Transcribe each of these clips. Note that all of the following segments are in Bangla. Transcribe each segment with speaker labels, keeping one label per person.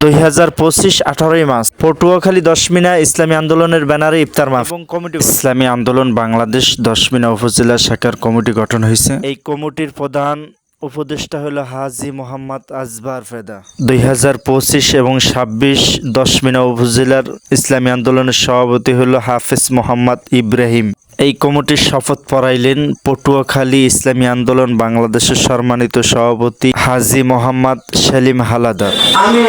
Speaker 1: 2025 18ই মার্চ পটুয়াখালী দশমিনা ইসলামী আন্দোলনের ব্যানারে ইফতার মাহফিল এবং কমিটি ইসলামী আন্দোলন বাংলাদেশ দশমিনা উপজেলা শাখার কমিটি গঠন হয়েছে। এই কমিটির প্রধান উপদেষ্টা হলো হাজী মোহাম্মদ আজবার ফেদা। 2025 এবং 26 দশমিনা উপজেলার ইসলামী আন্দোলনের সভাপতি হলো হাফেজ মোহাম্মদ ইব্রাহিম। এই কমিটির শপথ পড়াইলেন পটুয়াখালী ইসলামী আন্দোলন বাংলাদেশের সম্মানিত সভাপতি হাজী মোহাম্মদ সেলিম হালাদার।
Speaker 2: আমি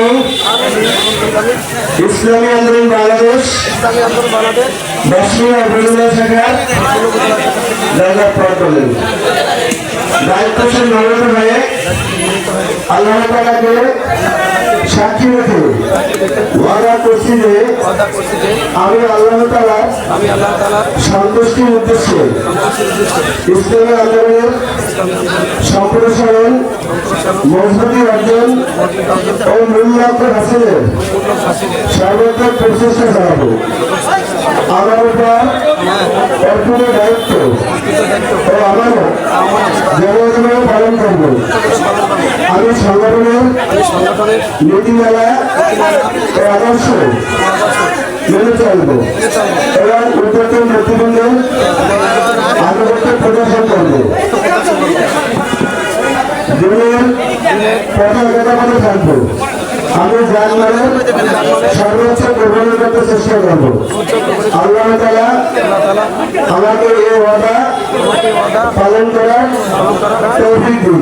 Speaker 2: ইসলামী আন্দোলন বাংলাদেশ দশমিনা উপজেলা শাখার দায়িত্বশীল নরেন্দ্র ভাই আল্লাহ তাআলাকে সাক্ষী রেখে ওয়াদা করছি যে আমি আল্লাহ তাআলার সন্তুষ্টির উদ্দেশ্যে ইসলামী আন্দোলনের সম্প্রসারণ মজবুতি অর্জন ও মূল লক্ষ্য হাসিলের সর্বোত্তম প্রচেষ্টা চালাবো। আমার উপর অর্পণ দায়িত্ব ও আমারও যেভাবে পালন করব। আমি সংগঠনের নীতিমালা ও আদর্শ মেনে চলব এবং উদ্যোগের নেতৃবৃন্দের আনুগত্য প্রদর্শন করব। দিনের পতাকা করে থাকবো। আমি জানমালের সর্বোচ্চ গ্রহণ করতে চেষ্টা করব। আল্লাহ তাআলা আমাকে এই ওয়াদা পালন করার তৌফিক দিন।